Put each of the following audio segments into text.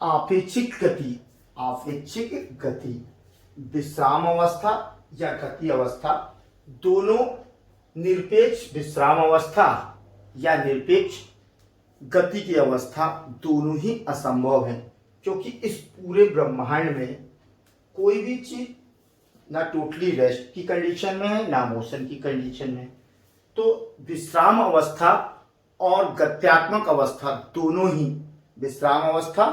आपेक्षिक गति, आपेक्षिक गति, विश्राम अवस्था या गति अवस्था, दोनों निरपेक्ष विश्राम अवस्था या निरपेक्ष गति की अवस्था दोनों ही असंभव है, क्योंकि इस पूरे ब्रह्मांड में कोई भी चीज ना टोटली रेस्ट की कंडीशन में है ना मोशन की कंडीशन में। तो विश्राम अवस्था और गत्यात्मक अवस्था दोनों ही, विश्राम अवस्था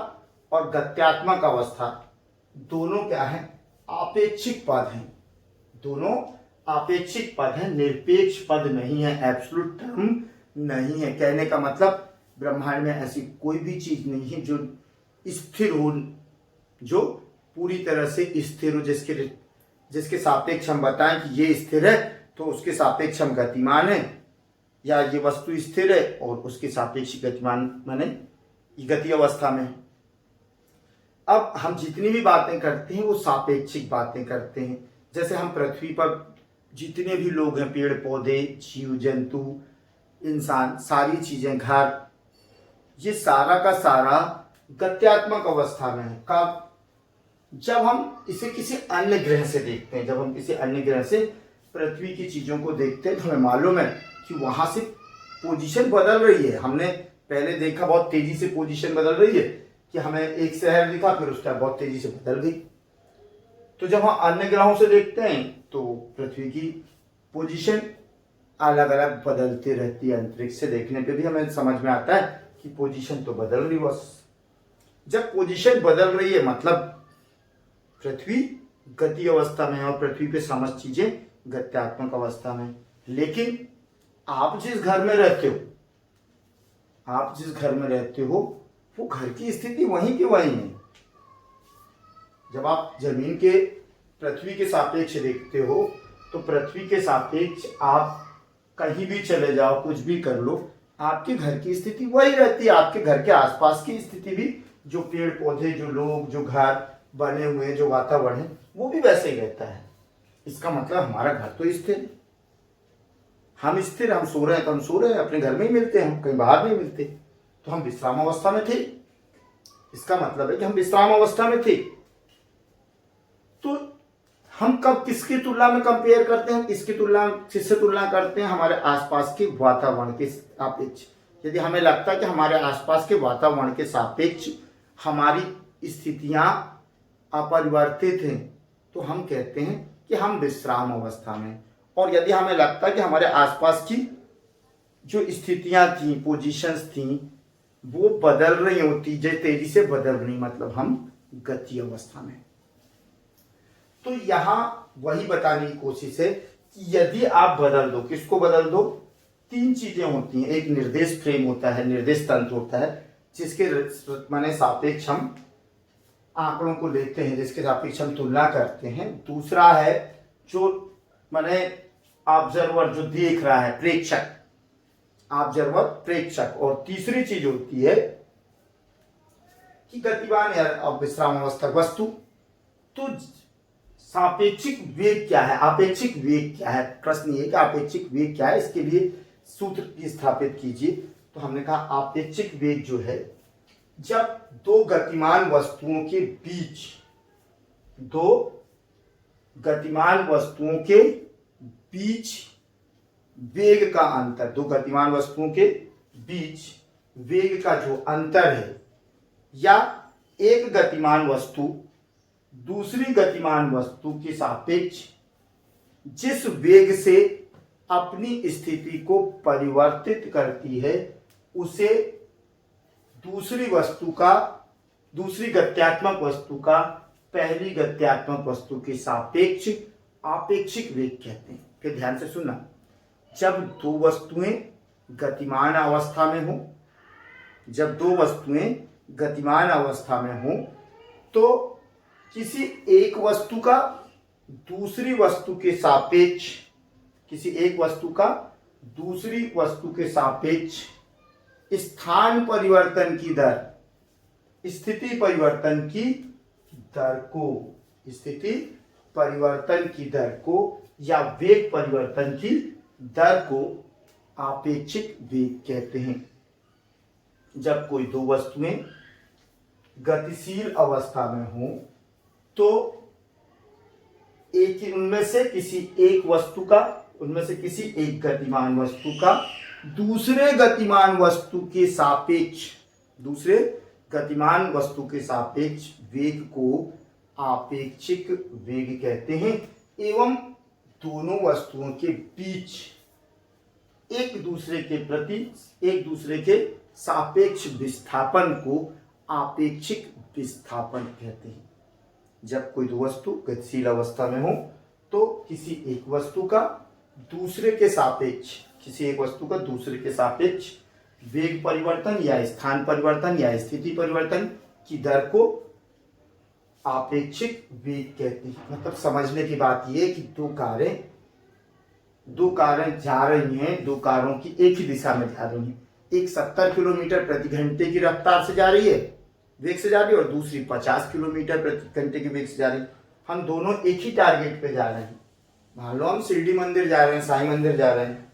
और गत्यात्मक अवस्था दोनों क्या है, आपेक्षिक पद हैं, दोनों आपेक्षिक पद हैं, निरपेक्ष पद नहीं है, एब्सोल्यूट टर्म नहीं है। कहने का मतलब ब्रह्मांड में ऐसी कोई भी चीज नहीं है जो स्थिर हो, जो पूरी तरह से स्थिर हो, जिसके सापेक्ष हम बताएं कि ये स्थिर है तो उसके सापेक्ष हम गतिमान है, या ये वस्तु स्थिर है और उसके सापेक्ष गतिमान माने ये गति अवस्था में है। अब हम जितनी भी बातें करते हैं वो सापेक्षिक बातें करते हैं। जैसे हम पृथ्वी पर जितने भी लोग हैं, पेड़ पौधे, जीव जंतु, इंसान, सारी चीजें, घर, ये सारा का सारा गत्यात्मक अवस्था में है। कब? जब हम इसे किसी अन्य ग्रह से देखते हैं, जब हम किसी अन्य ग्रह से पृथ्वी की चीजों को देखते हैं तो हमें मालूम है कि वहां से पोजीशन बदल रही है। हमने पहले देखा बहुत तेजी से पोजीशन बदल रही है, कि हमें एक शहर दिखा फिर उसका बहुत तेजी से बदल गई। तो जब हम अन्य ग्रहों से देखते हैं तो पृथ्वी की पोजीशन अलग अलग बदलती रहती है। अंतरिक्ष से देखने पे भी हमें समझ में आता है कि पोजीशन तो बदल रही, बस जब पोजीशन बदल रही है मतलब पृथ्वी गति अवस्था में है और पृथ्वी पे समस्त चीजें गत्यात्मक अवस्था में। लेकिन आप जिस घर में रहते हो, आप जिस घर में रहते हो वो घर की स्थिति वहीं की वहीं है। जब आप जमीन के पृथ्वी के सापेक्ष देखते हो तो पृथ्वी के सापेक्ष आप कहीं भी चले जाओ, कुछ भी कर लो, आपके घर की स्थिति वही रहती है। आपके घर के आसपास की स्थिति भी, जो पेड़ पौधे, जो लोग, जो घर बने हुए, जो वातावरण है, वो भी वैसे ही रहता है। इसका मतलब हमारा घर तो स्थिर है। हम स्थिर, हम सो रहे हैं तो हम सो रहे हैं, अपने घर में ही मिलते हैं, हम कहीं बाहर नहीं मिलते। तो हम विश्राम अवस्था में थे, इसका मतलब है कि हम विश्राम अवस्था में थे। तो हम कब किसकी तुलना में कंपेयर करते हैं, किसकी तुलना, किससे तुलना करते हैं? हमारे आसपास के वातावरण के सापेक्ष। यदि हमें लगता है कि हमारे आसपास के वातावरण के सापेक्ष हमारी स्थितियां अपरिवर्तित हैं तो हम कहते हैं कि हम विश्राम अवस्था में। और यदि हमें लगता है कि हमारे आसपास की जो स्थितियां थी, पोजीशंस थी, वो बदल रही होती, जो तेजी से बदल रही, मतलब हम गति अवस्था में। तो यहां वही बताने की कोशिश है कि यदि आप बदल दो, किसको बदल दो? तीन चीजें होती हैं। एक निर्देश फ्रेम होता है, निर्देश तंत्र होता है, जिसके माने सापेक्ष हम आंकड़ों को लेते हैं, जिसके सापेक्ष हम तुलना करते हैं। दूसरा है जो माने ऑब्जर्वर, जो देख रहा है, प्रेक्षक, ऑब्जर्वर, प्रेक्षक। और तीसरी चीज होती है कि गतिमान या विश्राम अवस्था वस्तु। तो सापेक्षिक वेग क्या है, आपेक्षिक वेग क्या है? प्रश्न ये कि आपेक्षिक वेग क्या है, इसके लिए सूत्र स्थापित कीजिए। तो हमने कहा आपेक्षिक वेग जो है, जब दो गतिमान वस्तुओं के बीच, दो गतिमान वस्तुओं के बीच वेग का अंतर, दो गतिमान वस्तुओं के बीच वेग का जो अंतर है, या एक गतिमान वस्तु दूसरी गतिमान वस्तु के सापेक्ष जिस वेग से अपनी स्थिति को परिवर्तित करती है, उसे दूसरी वस्तु का, दूसरी गत्यात्मक वस्तु का पहली गत्यात्मक वस्तु के सापेक्ष आपेक्षिक वेग कहते हैं। फिर ध्यान से सुनना, जब दो वस्तुएं गतिमान अवस्था में हो, जब दो वस्तुएं गतिमान अवस्था में हो, तो किसी एक वस्तु का दूसरी वस्तु के सापेक्ष, किसी एक वस्तु का दूसरी वस्तु के सापेक्ष स्थान परिवर्तन की दर, स्थिति परिवर्तन की दर को, स्थिति परिवर्तन की दर को या वेग परिवर्तन की दर को आपेक्षिक वेग कहते हैं। जब कोई दो वस्तुएं गतिशील अवस्था में हो तो एक उनमें से किसी एक वस्तु का, उनमें से किसी एक गतिमान वस्तु का दूसरे गतिमान वस्तु के सापेक्ष, दूसरे गतिमान वस्तु के सापेक्ष वेग को आपेक्षिक वेग कहते हैं एवं दोनों वस्तुओं के बीच एक दूसरे के प्रति, एक दूसरे के सापेक्ष विस्थापन को आपेक्षिक विस्थापन कहते हैं। जब कोई दो वस्तु गतिशील अवस्था में हो तो किसी एक वस्तु का दूसरे के सापेक्ष, किसी एक वस्तु का दूसरे के सापेक्ष वेग परिवर्तन या स्थान परिवर्तन या स्थिति परिवर्तन की दर को आपेक्षिक वेग कहते हैं। मतलब समझने की बात यह है कि दो कारें जा रही हैं, दो कारों की एक ही दिशा में जा रही हैं। एक 70 किलोमीटर प्रति घंटे की रफ्तार से जा रही है, वेग से जा रही है, और दूसरी 50 किलोमीटर प्रति घंटे के वेग से जा रही है। हम दोनों एक ही टारगेट पे जा रहे हैं। मान लो हम शिरडी मंदिर जा रहे हैं, साईं मंदिर जा रहे हैं,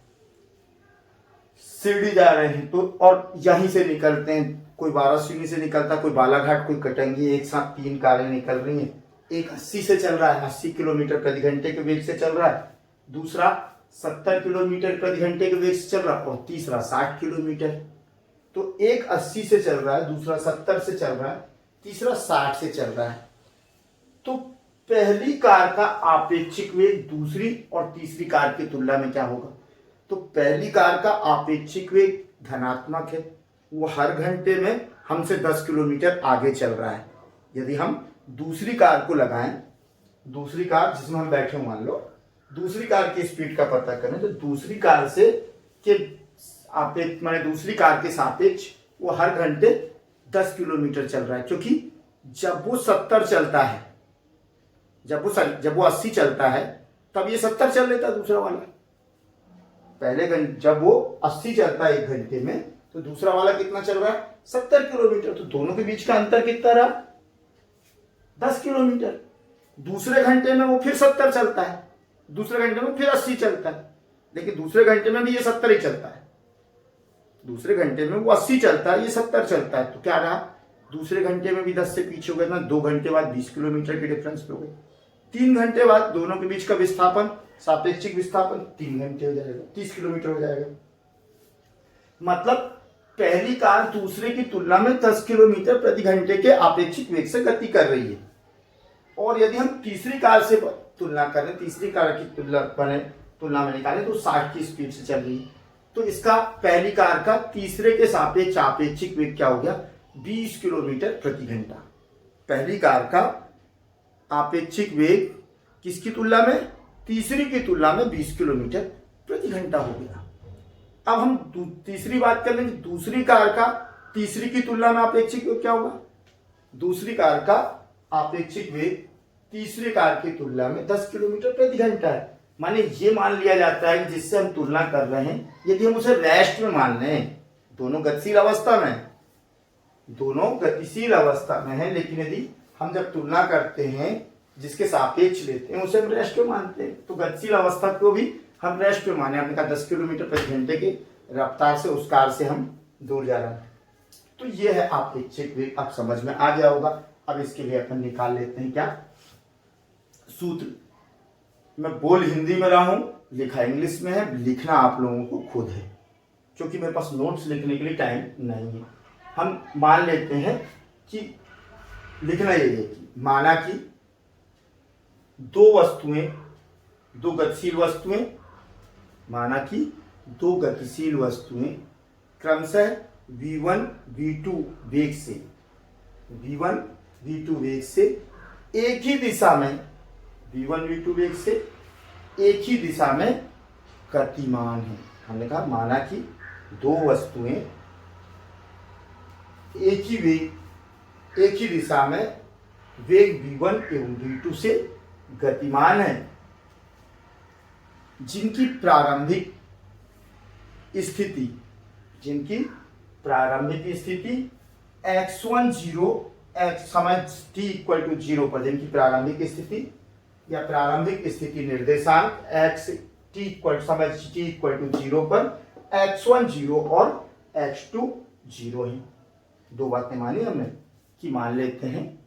शिरडी जा रहे हैं तो, और यहीं से निकलते हैं, कोई वाराणसी से निकलता, कोई बालाघाट, कोई कटंगी, एक साथ 3 कारें निकल रही हैं। एक 80 से चल रहा है, 80 किलोमीटर प्रति घंटे के वेग से चल रहा है, दूसरा 70 किलोमीटर प्रति घंटे के वेग से चल रहा है, और तीसरा 60 किलोमीटर। तो एक 80 से चल रहा है, दूसरा 70 से चल रहा है, तीसरा 60 से चल रहा है। तो पहली कार का आपेक्षिक वेग दूसरी और तीसरी कार की तुलना में क्या होगा? तो पहली कार का आपेक्षिक वेग धनात्मक है, वो हर घंटे में हमसे 10 किलोमीटर आगे चल रहा है। यदि हम दूसरी कार को लगाएं, दूसरी कार जिसमें हम बैठे मान लो, दूसरी कार की स्पीड का पता करें तो दूसरी कार से के आपेक्ष, माने दूसरी कार के सापेक्ष वो हर घंटे 10 किलोमीटर चल रहा है। क्योंकि जब वो 70 चलता है, जब वो 80 चलता है तब ये 70 चल लेता है दूसरा वाला। पहले जब वो 80 चलता है एक घंटे में तो दूसरा वाला कितना चल रहा है? 70 किलोमीटर। तो दोनों के बीच का अंतर कितना रहा? 10 किलोमीटर। दूसरे घंटे में वो फिर 70 चलता है, दूसरे घंटे में फिर 80 चलता है, लेकिन दूसरे घंटे में भी ये 70 ही चलता है। दूसरे घंटे में वो 80 चलता है, ये 70 चलता है। तो क्या रहा? दूसरे घंटे में भी 10 से पीछे हो गए ना, 2 घंटे बाद 20 किलोमीटर के डिफरेंस पे हो गए। 3 घंटे बाद दोनों के बीच का विस्थापन, सापेक्षिक विस्थापन 3 घंटे हो जाएगा, 30 किलोमीटर हो जाएगा। मतलब पहली कार दूसरे की तुलना में 10 किलोमीटर प्रति घंटे के आपेक्षिक वेग से गति कर रही है। और यदि हम तीसरी कार से तुलना करें, तीसरी कार की तुलना में निकालें तो 60 की स्पीड से चल रही है। तो इसका पहली कार का तीसरे के सापेक्ष आपेक्षिक वेग क्या हो गया? 20 किलोमीटर प्रति घंटा। पहली कार का आपेक्षिक वेग किसकी तुलना में? तीसरी की तुलना में 20 किलोमीटर प्रति घंटा हो गया। अब हम तीसरी बात कर लेंगे। दूसरी कार का तीसरी की तुलना में आपेक्षिक वेग क्या होगा? दूसरी कार का आपेक्षिक वेग तीसरी कार की तुलना में 10 किलोमीटर प्रति घंटा है। माने ये मान लिया जाता है कि जिससे हम तुलना कर रहे हैं, यदि हम उसे रेस्ट में मान लें, दोनों गतिशील अवस्था में, दोनों गतिशील अवस्था में है, लेकिन यदि हम जब तुलना करते हैं जिसके सापेक्ष लेते हैं उसे हम रेस्ट में मानते हैं। तो गतिशील अवस्था को भी हम रेस्ट में माने। हमने कहा 10 किलोमीटर प्रति घंटे की रफ्तार से उस कार से हम दूर जा रहे हैं। तो ये है आपेक्षिक वेग। अब समझ में आ गया होगा। अब इसके लिए अपन निकाल लेते हैं क्या सूत्र। मैं बोल हिंदी में रहा हूं, लिखा इंग्लिश में है, लिखना आप लोगों को खुद है, क्योंकि मेरे पास नोट्स लिखने के लिए टाइम नहीं है। हम मान लेते हैं कि लिखना ये है कि माना कि दो गतिशील वस्तुएं, माना कि 2 गतिशील वस्तुएं क्रमशः v1 v2 वेग से एक ही दिशा में, v1 v2 वेग से एक ही दिशा में गतिमान है। हमने कहा माना कि 2 वस्तुएं एक ही दिशा में वेग v1 एवं v2 से गतिमान है, जिनकी प्रारंभिक स्थिति x1 0 समय t इक्वल टू 0 पर, जिनकी प्रारंभिक स्थिति या प्रारंभिक स्थिति निर्देशांक x t इक्वल समय t इक्वल टू 0 पर x1 0 और x2 0 है। 2 बातें मानी हमने। कि मान लेते हैं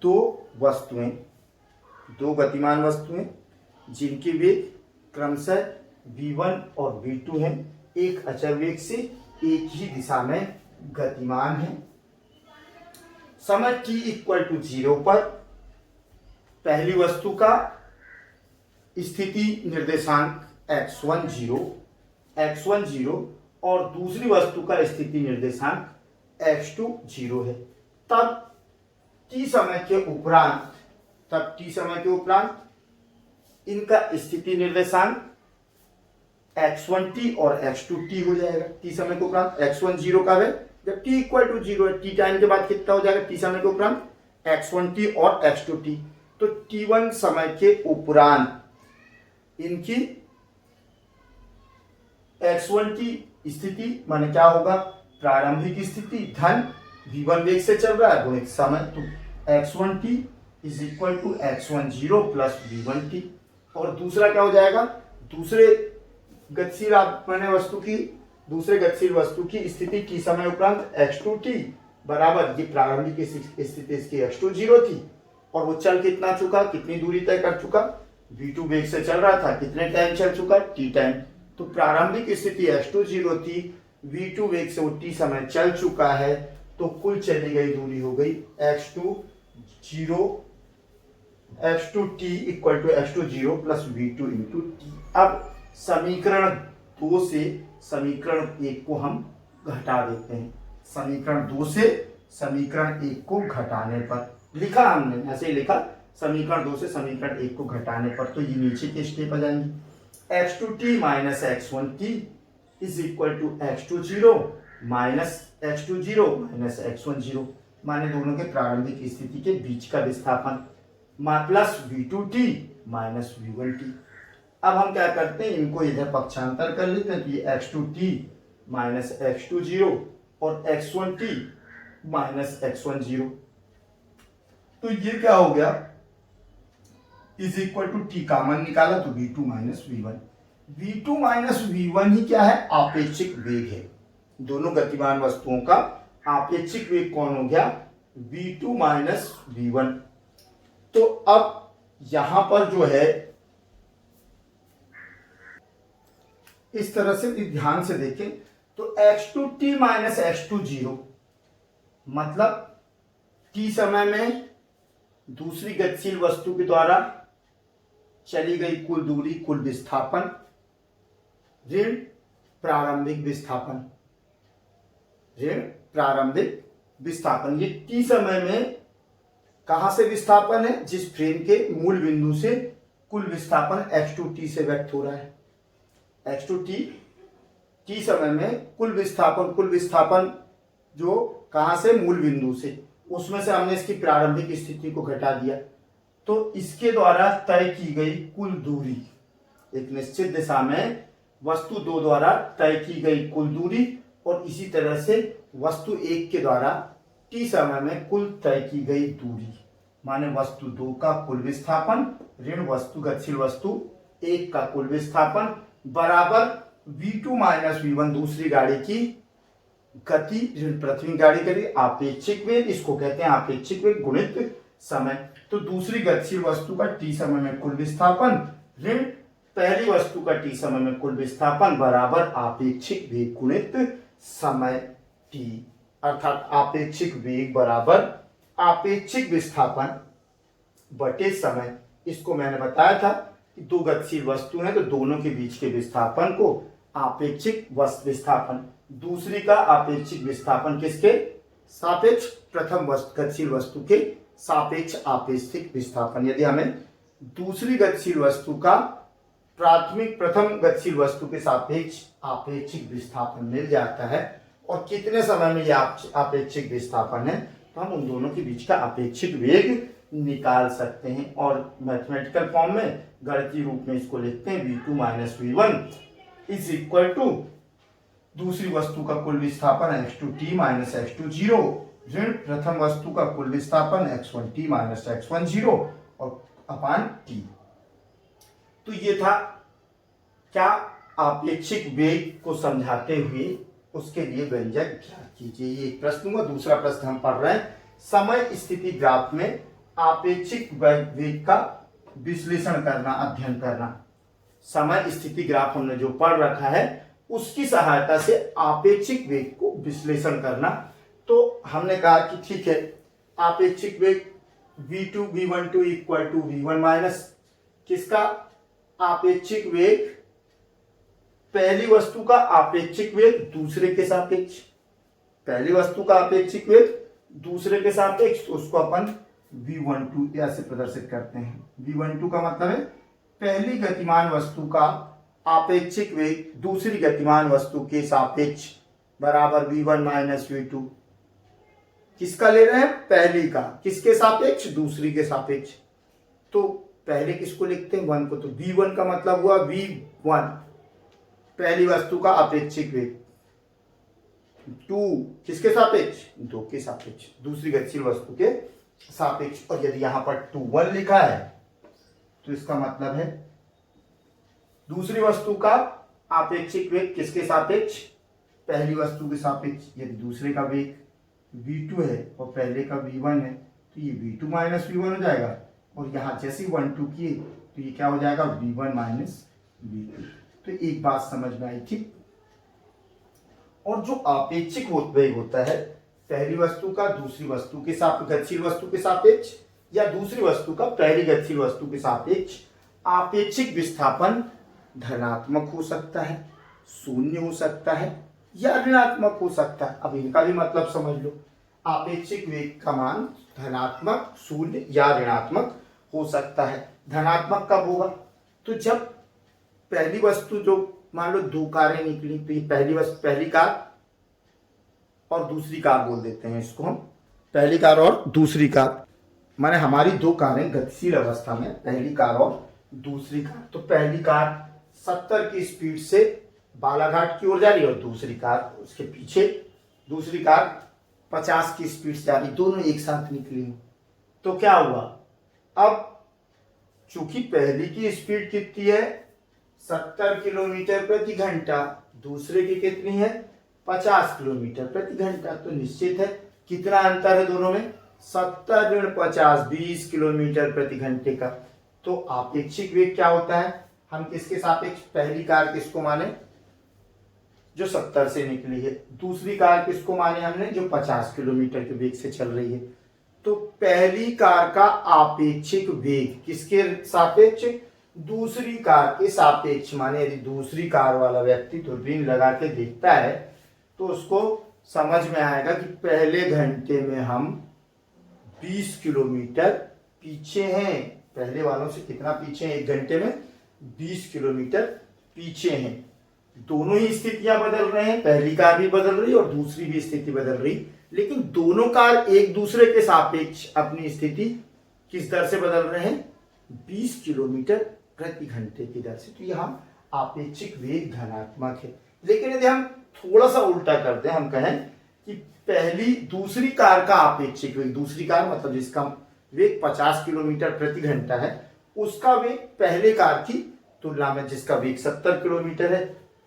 दो वस्तुएं, दो गतिमान वस्तुएं जिनके वेग क्रमशः v1 और v2 हैं, एक अचर वेग से एक ही दिशा में गतिमान है। समय t इक्वल टू 0 पर पहली वस्तु का स्थिति निर्देशांक x1 0 और दूसरी वस्तु का स्थिति निर्देशांक x2 0 है। तब t समय के उपरांत इनका स्थिति निर्देशांक x1t और x2t हो जाएगा। t समय के उपरांत x1 0 का है, जब t इक्वल टू 0 है, t टाइम के बाद कितना हो जाएगा, t समय के उपरांत x1t और x2t। तो t1 समय के उपरांत इनकी x1t स्थिति माने क्या होगा, प्रारंभिक स्थिति धन v1 वेग से चल रहा है गुणित समय, तो x1t is equal to x10 plus v1t। और दूसरा क्या हो जाएगा, दूसरे गतिशील वस्तु की स्थिति t समय उपरांत x2t बराबर, ये प्रारंभिक स्थिति इसकी x2 0 थी और वो चल कितना चुका, कितनी दूरी तय कर चुका, v2 वेग से चल रहा था, कितने टाइम चल चुका, t टाइम। तो प्रारंभिक स्थिति x2 0 थी, v2 वेग से वो t समय चल चुका है, तो कुल चली गई दूरी हो गई x2t equal to x2 0 plus v2 into t। अब समीकरण 2 से समीकरण 1 को हम घटा देते हैं। समीकरण 2 से समीकरण 1 को घटाने पर लिखा, हमने ऐसे ही लिखा, समीकरण 2 से समीकरण 1 को घटाने पर, तो ये नीचे के स्टेप आ जाएंगे। x2t minus x1t is equal to x2 0 minus x10 माने दोनों के प्रारंभिक स्थिति के बीच का विस्थापन प्लस v2t माइनस v1t। अब हम क्या करते हैं, इनको इधर पक्षांतर कर लेते हैं, तो ये x2t माइनस x20 और x1t माइनस x10, तो ये क्या हो गया, is equal to t common निकाला तो v2 माइनस v1 ही क्या है, आपेक्षिक वेग है। दोनों गतिमान वस्तुओं का आपेक्षिक वेग कौन हो गया, v2 माइनस v1। तो अब यहां पर जो है इस तरह से ध्यान से देखें, तो x2t माइनस x20 मतलब t समय में दूसरी गतिशील वस्तु के द्वारा चली गई कुल दूरी, कुल विस्थापन ऋण प्रारंभिक विस्थापन। ये t समय में कहां से विस्थापन है, जिस फ्रेम के मूल बिंदु से कुल विस्थापन x2t से व्यक्त हो रहा है। x2t t समय में कुल विस्थापन जो कहां से, मूल बिंदु से, उसमें से हमने इसकी प्रारंभिक स्थिति को घटा दिया, तो इसके द्वारा तय की गई कुल दूरी, एक निश्चित दिशा में वस्तु 2 द्वारा तय की गई कुल दूरी, और इसी तरह से वस्तु 1 के द्वारा t समय में कुल तय की गई दूरी, माने वस्तु 2 का कुल विस्थापन ऋण गतिशील वस्तु 1 का कुल विस्थापन बराबर v2 माइनस v1 दूसरी गाड़ी की गति ऋण प्रथम गाड़ी के लिए आपेक्षिक वेग, इसको कहते हैं आपेक्षिक वेग गुणित समय। तो दूसरी गतिशील वस्तु का t समय में कुल विस्थापन ऋण पहली वस्तु का t समय में कुल विस्थापन बराबर आपेक्षिक वेग गुणित समय t, अर्थात आपेक्षिक वेग बराबर आपेक्षिक विस्थापन बटे समय। इसको मैंने बताया था कि दो गतिशील वस्तु हैं तो दोनों के बीच के विस्थापन को आपेक्षिक विस्थापन, दूसरी का आपेक्षिक विस्थापन किसके सापेक्ष, प्रथम गतिशील वस्तु के सापेक्ष आपेक्षिक विस्थापन। यदि हमें दूसरी गतिशील वस्तु का प्रथम गतिशील वस्तु के सापेक्ष आपेक्षिक विस्थापन मिल जाता है और कितने समय में यह आपेक्षिक विस्थापन है, तो हम उन दोनों के बीच का आपेक्षिक वेग निकाल सकते हैं। और मैथमेटिकल फॉर्म में, गणितीय रूप में इसको लिखते हैं v2 minus v1 is equal to दूसरी वस्तु का कुल विस्थापन x2t माइनस x20 ऋण प्रथम वस्तु का कुल विस्थापन x1t माइनस x10 और अपान t। तो ये था क्या आपेक्षिक वेग को समझाते हुए उसके लिए व्यंजक ज्ञात कीजिए। ये एक प्रश्न हुआ। दूसरा प्रश्न हम पढ़ रहे हैं समय स्थिति ग्राफ में आपेक्षिक वेग का विश्लेषण करना, अध्ययन करना। समय स्थिति ग्राफ हमने जो पढ़ रखा है उसकी सहायता से आपेक्षिक वेग को विश्लेषण करना। तो हमने कहा कि ठीक है, आपेक्षिक वेग v2 v12 equal to v1 minus किसका आपेक्षिक वेग, पहली वस्तु का आपेक्षिक वेग दूसरे के सापेक्ष, पहली वस्तु का आपेक्षिक वेग दूसरे के सापेक्ष, तो उसको अपन v12 ऐसे प्रदर्शित करते हैं। v12 का मतलब है पहली गतिमान वस्तु का आपेक्षिक वेग दूसरी गतिमान वस्तु के सापेक्ष बराबर v1 माइनस v2। किसका ले रहे हैं, पहली का, किसके सापेक्ष, दूसरी के सापेक्ष। तो पहले किसको लिखते हैं, 1 को, तो v1 का मतलब हुआ v1 पहली वस्तु का आपेक्षिक वेग, 2 किसके सापेक्ष, 2 के सापेक्ष, दूसरी गतिशील वस्तु के सापेक्ष। और यदि यहां पर 2 1 लिखा है तो इसका मतलब है दूसरी वस्तु का आपेक्षिक वेग किसके सापेक्ष, पहली वस्तु के सापेक्ष। यदि दूसरे का वेग v2 है और पहले का v1 है तो ये v2 माइनस v1 हो जाएगा, और यहां जैसे 1 2 किए तो ये क्या हो जाएगा, v1 माइनस v2। तो एक बात समझ में आई थी। और जो आपेक्षिक वेग होता है पहली वस्तु का दूसरी वस्तु के सापेक्ष, गतिशील वस्तु के सापेक्ष, या दूसरी वस्तु का पहली गतिशील वस्तु के सापेक्ष, आपेक्षिक विस्थापन धनात्मक हो सकता है, शून्य हो सकता है या ऋणात्मक हो सकता है। अब इनका भी मतलब समझ लो, आपेक्षिक वेग का मान धनात्मक, शून्य या ऋणात्मक हो सकता है। धनात्मक कब होगा, तो जब पहली वस्तु, जो मान लो 2 कारें निकली, तो ये पहली कार और दूसरी कार बोल देते हैं इसको हम, पहली कार और दूसरी कार, माने हमारी 2 कारें गतिशील अवस्था में, पहली कार और दूसरी कार। तो पहली कार 70 की स्पीड से बालाघाट की ओर जा रही है और दूसरी कार उसके पीछे, दूसरी कार 50 की स्पीड से जा रही, दोनों एक साथ निकली। तो क्या हुआ, अब चूंकि पहली की स्पीड कितनी है 70 किलोमीटर प्रति घंटा, दूसरे की कितनी है 50 किलोमीटर प्रति घंटा, तो निश्चित है कितना अंतर है दोनों में, 70 ऋण 50 20 किलोमीटर प्रति घंटे का। तो आपेक्षिक वेग क्या होता है, हम किसके सापेक्ष, पहली कार किसको माने जो 70 से निकली है, दूसरी कार किसको माने हमने जो 50 किलोमीटर के वेग से चल रही है। तो पहली कार का आपेक्षिक वेग किसके सापेक्ष, दूसरी कार के सापेक्ष। माने यदि दूसरी कार वाला व्यक्ति दूरबीन लगा के देखता है तो उसको समझ में आएगा कि पहले घंटे में हम 20 किलोमीटर पीछे हैं, पहले वालों से कितना पीछे हैं, 1 घंटे में 20 किलोमीटर पीछे हैं। दोनों ही स्थितियां बदल रहे हैं, पहली कार भी बदल रही और दूसरी भी स्थिति बदल रही, लेकिन दोनों कार एक दूसरे के सापेक्ष अपनी स्थिति किस दर से बदल रहे हैं, 20 किलोमीटर प्रति घंटे की दर से। तो यहाँ आपेक्षिक वेग धनात्मक है। लेकिन यदि हम थोड़ा सा उल्टा करते हैं, हम कहें कि दूसरी कार का आपेक्षिक वेग, दूसरी कार मतलब जिसका वेग 50 किलोमीटर प्रति घंटा है, उसका वेग पहले कार की तुलना में जिसका वेग 70 किलोमीटर है,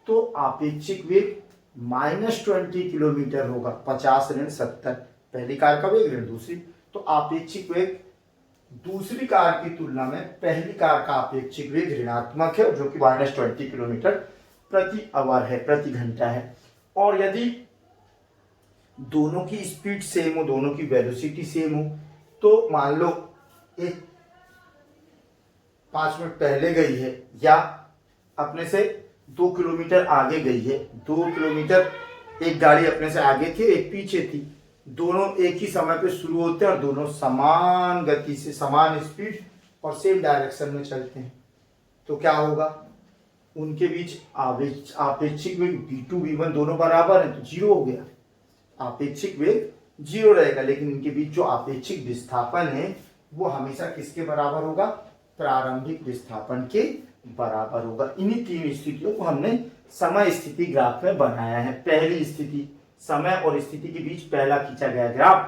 तो आपेक्षिक वेग -20 किलोमीटर होगा। 50 ऋण 70 पहली कार का वेग ऋण दूसरी, तो आपेक्षिक वेग दूसरी कार की तुलना में पहली कार का आपेक्षिक वेग ऋणात्मक है, जो कि -20 किलोमीटर प्रति आवर है, प्रति घंटा है। और यदि दोनों की स्पीड सेम हो, दोनों की वेलोसिटी सेम हो, तो मान लो एक 5 मिनट पहले गई है या अपने से 2 किलोमीटर आगे गई है, 2 किलोमीटर एक गाड़ी अपने से आगे थी, एक पीछे थी, दोनों एक ही समय पे शुरू होते हैं और दोनों समान गति से, समान स्पीड और सेम डायरेक्शन में चलते हैं, तो क्या होगा, उनके बीच आपेक्षिक वेग v2 v1 दोनों बराबर है, तो 0 हो गया, आपेक्षिक वेग 0 रहेगा। लेकिन इनके बीच जो आपेक्षिक विस्थापन है वो हमेशा किसके बराबर होगा, प्रारंभिक विस्थापन के बराबर होगा। इन्हीं 3 स्थितियों को हमने समय स्थिति ग्राफ में बनाया है। पहली स्थिति, समय और स्थिति के बीच पहला खींचा गया ग्राफ,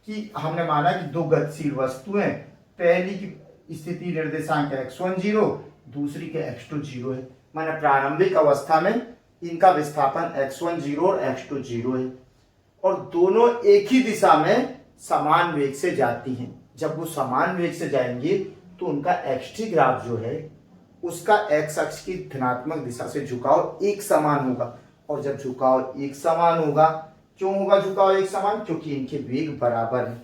कि हमने माना कि 2 गतिशील वस्तुएं, पहली की स्थिति निर्देशांक x1 0, दूसरी के x2 0 है। माना प्रारंभिक अवस्था में इनका विस्थापन x1 0 और x2 0 है, और दोनों एक ही दिशा में समान वेग से जाती हैं। जब वो समान वेग से जाएंगे तो उनका एक्स ग्राफ जो है उसका एक्स अक्ष की धनात्मक दिशा से झुकाव एक समान होगा। और जब झुकाव एक समान होगा, क्यों होगा झुकाव एक समान? क्योंकि इनके वेग बराबर है।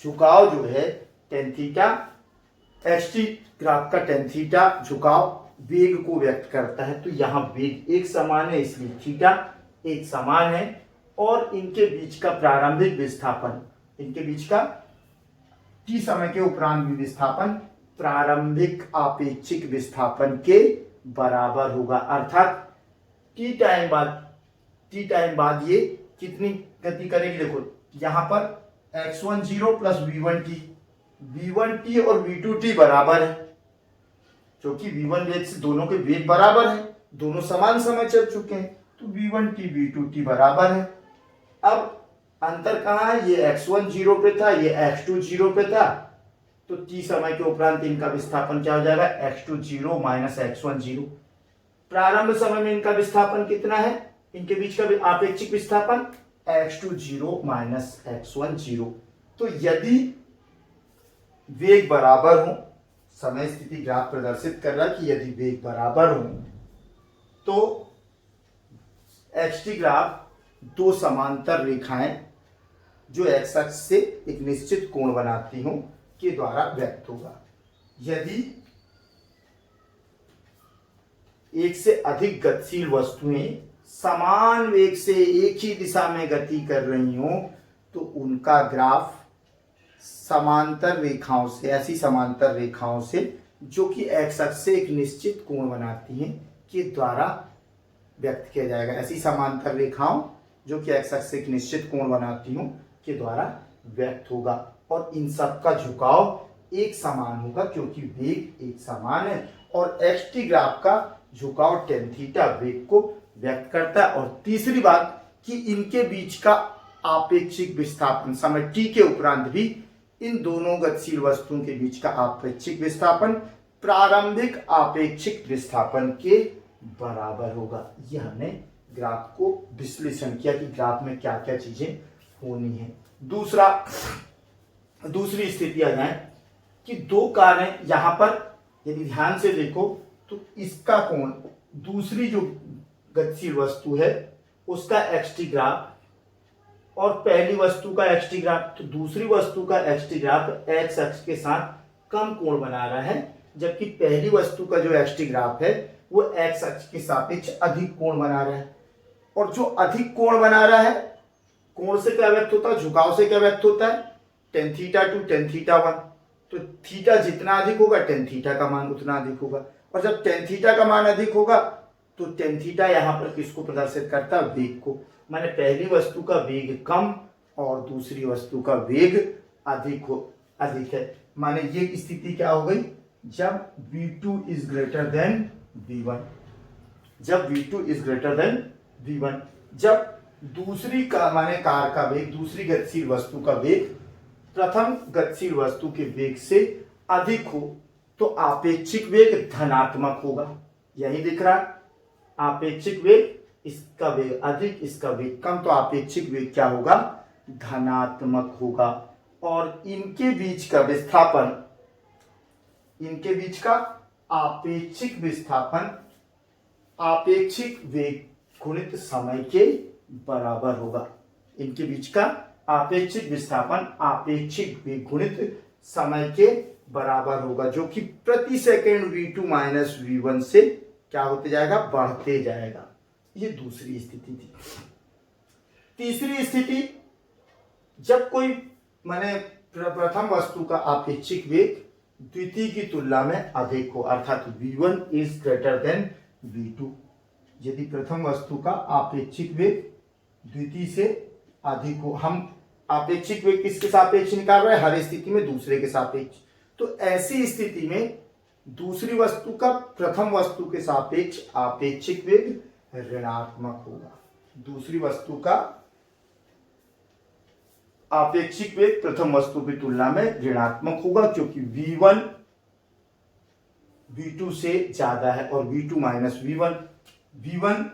झुकाव जो है टेन थीटा, एक्स ग्राफ का टेन थीटा झुकाव वेग को व्यक्त करता है। तो यहाँ वेग एक समान है, इसलिए थीटा एक समान है। और इनके बीच का प्रारंभिक विस्थापन, इनके बीच का टी समय के उपरांत विस्थापन प्रारंभिक आपेक्षिक विस्थापन के बराबर होगा। अर्थात टी टाइम बाद ये कितनी गति करेगी? देखो यहां पर x10 प्लस v1t और v2t बराबर है, क्योंकि v1 वेग से दोनों के वेग बराबर है, दोनों समान समय चल चुके हैं, तो v1t v2t बराबर है। अब अंतर कहाँ है? ये x1 0 पे था, ये x2 0 पे था, तो t समय के उपरांत इनका विस्थापन क्या हो जाएगा? x2 0 minus x1 0। प्रारंभ समय में इनका विस्थापन कितना है? इनके बीच का आपेक्षिक विस्थापन x2 0 माइनस x1 0। तो यदि वेग बराबर हो, समय स्थिति ग्राफ प्रदर्शित कर रहा है कि यदि वेग बराबर हो तो एक्स ग्राफ दो समांतर रेखाएं जो एक्स अक्ष से एक निश्चित कोण बनाती हों के द्वारा व्यक्त होगा। यदि एक से अधिक गतिशील वस्तुएं समान वेग से एक ही दिशा में गति कर रही हों तो उनका ग्राफ समांतर रेखाओं से, ऐसी समांतर रेखाओं से जो कि एक्स अक्ष से एक निश्चित कोण बनाती हैं के द्वारा व्यक्त किया जाएगा। ऐसी समांतर रेखाओं जो कि एक्स अक्ष से एक निश्चित कोण बनाती हों के द्वारा व्यक्त होगा। और इन सब का झुकाव एक समान होगा क्योंकि वेग एक समान है। और एक्स टी ग्राफ का झुकाव टेन थीटा वेग को व्यक्त करता है। और तीसरी बात कि इनके बीच का आपेक्षिक विस्थापन समय टी के उपरांत भी इन दोनों गतिशील वस्तुओं के बीच का आपेक्षिक विस्थापन प्रारंभिक आपेक्षिक विस्थापन के बराबर होगा। यह हमने ग्राफ को विश्लेषण किया कि ग्राफ में क्या क्या चीजें होनी है। दूसरी स्थिति आ जाए कि दो कारें, यहां पर यदि ध्यान से देखो तो इसका कोण, दूसरी जो गतिशील वस्तु है उसका एक्सटी ग्राफ और पहली वस्तु का एक्सटी ग्राफ, तो दूसरी वस्तु का एक्सटी ग्राफ एक्स अक्ष के साथ कम कोण बना रहा है, जबकि पहली वस्तु का जो एक्सटी ग्राफ है वो एक्स अक्ष के सापेक्ष अधिक कोण बना रहा है। और जो अधिक कोण बना रहा है, कोण से क्या व्यक्त होता है? झुकाव से क्या व्यक्त होता है? Tan theta two tan theta 1। तो थीटा जितना अधिक होगा टेन थीटा का मान उतना अधिक होगा। और जब टेन थीटा का मान अधिक होगा तो टेन थीटा यहाँ पर किसको प्रदर्शित करता है? वेग को। माने पहली वस्तु का वेग कम और दूसरी वस्तु का वेग अधिक है। माने ये स्थिति क्या हो गई? जब v2 is greater than v1, जब v2 is greater than v1, जब दूसरी का माने कार का वेग, दूसरी गतिशील वस्तु का वेग प्रथम गतिशील वस्तु के वेग से अधिक हो तो आपेक्षिक वेग धनात्मक होगा। यही दिख रहा है, आपेक्षिक वेग, इसका वेग अधिक इसका वेग कम, तो आपेक्षिक वेग क्या होगा? धनात्मक होगा। और इनके बीच का विस्थापन, इनके बीच का आपेक्षिक विस्थापन आपेक्षिक वेग गुणित समय के बराबर होगा। इनके बीच का आपेक्षिक विस्थापन आपेक्षिक वेग गुणित समय के बराबर होगा, जो कि प्रति सेकंड v2 माइनस v1 से क्या होते जाएगा? बढ़ते जाएगा। ये दूसरी स्थिति थी। तीसरी स्थिति, जब कोई माने प्रथम वस्तु का आपेक्षिक वेग द्वितीय की तुलना में अधिक हो, अर्थात v1 is greater than v2। यदि प्रथम वस्तु का आपेक्षिक वेग द्वितीय से अधिक हो, हम आपेक्षिक वेग किसके सापेक्ष निकाल रहे हैं? हर स्थिति में दूसरे के सापेक्ष। तो ऐसी स्थिति में दूसरी वस्तु का प्रथम वस्तु के सापेक्ष आपेक्षिक वेग ऋणात्मक होगा। दूसरी वस्तु का आपेक्षिक वेग प्रथम वस्तु की तुलना में ऋणात्मक होगा, क्योंकि v1 v2 से ज्यादा है और v2 minus v1, v1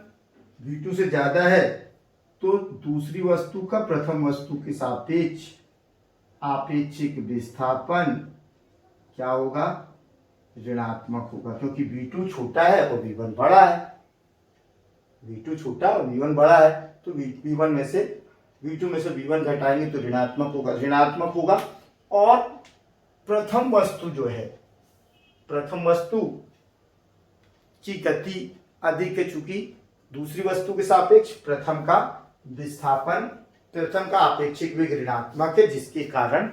v2 से ज्यादा है तो दूसरी वस्तु का प्रथम वस्तु के सापेक्ष आपेक्षिक विस्थापन क्या होगा, ऋणात्मक होगा, क्योंकि V2 छोटा है और V1 बड़ा है। V2 छोटा और V1 बड़ा है, तो V1 में से V2 में से V1 घटाएंगे तो ऋणात्मक होगा, ऋणात्मक होगा। और प्रथम वस्तु जो है, प्रथम वस्तु की गति अधिक है, चूंकि दूसरी वस्तु के सापेक्ष प्रथम का विस्थापन, प्रथम का आपेक्षिक वेग ऋणात्मक है, जिसके कारण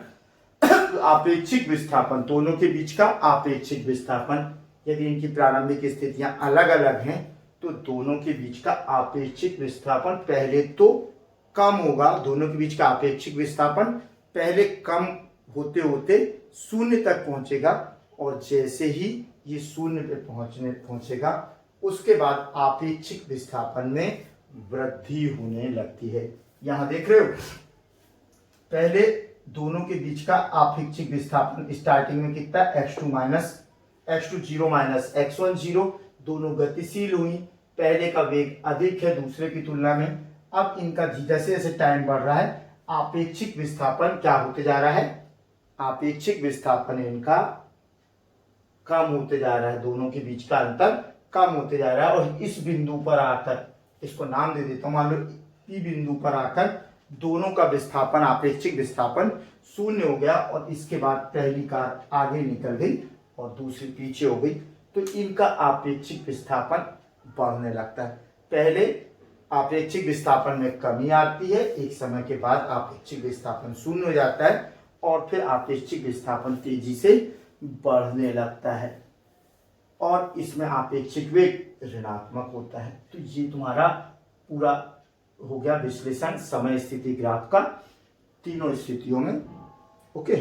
आपेक्षिक विस्थापन, दोनों के बीच का आपेक्षिक विस्थापन, यदि इनकी प्रारंभिक स्थितियां अलग अलग हैं तो दोनों के बीच का आपेक्षिक विस्थापन पहले तो कम होगा, दोनों के बीच का आपेक्षिक विस्थापन पहले कम होते होते शून्य तक पहुंचेगा, और जैसे ही ये शून्य पे पहुंचेगा उसके बाद आपेक्षिक विस्थापन में वृद्धि होने लगती है। यहां देख रहे हो, पहले दोनों के बीच का आपेक्षिक विस्थापन स्टार्टिंग में कितना, x2 0 माइनस x1 0, दोनों गतिशील हुई, पहले का वेग अधिक है दूसरे की तुलना में। अब इनका जैसे जैसे टाइम बढ़ रहा है आपेक्षिक विस्थापन क्या होते जा रहा है, आपेक्षिक विस्थापन इनका कम होते जा रहा है, दोनों के बीच का अंतर कम होते जा रहा है। और इस बिंदु पर आकर, इसको नाम दे देता हूं, मान लो P बिंदु पर आकर दोनों का विस्थापन, आपेक्षिक विस्थापन शून्य हो गया, और इसके बाद पहली कार आगे निकल गई और दूसरी पीछे हो गई, तो इनका आपेक्षिक विस्थापन बढ़ने लगता है। पहले आपेक्षिक विस्थापन में कमी आती है, एक समय के बाद आपेक्षिक विस्थापन शून्य हो जाता है, और फिर आपेक्षिक विस्थापन तेजी से बढ़ने लगता है, और इसमें आपेक्षिक वेग ऋणात्मक होता है। तो ये तुम्हारा पूरा हो गया विश्लेषण समय स्थिति ग्राफ का तीनों स्थितियों में। ओके।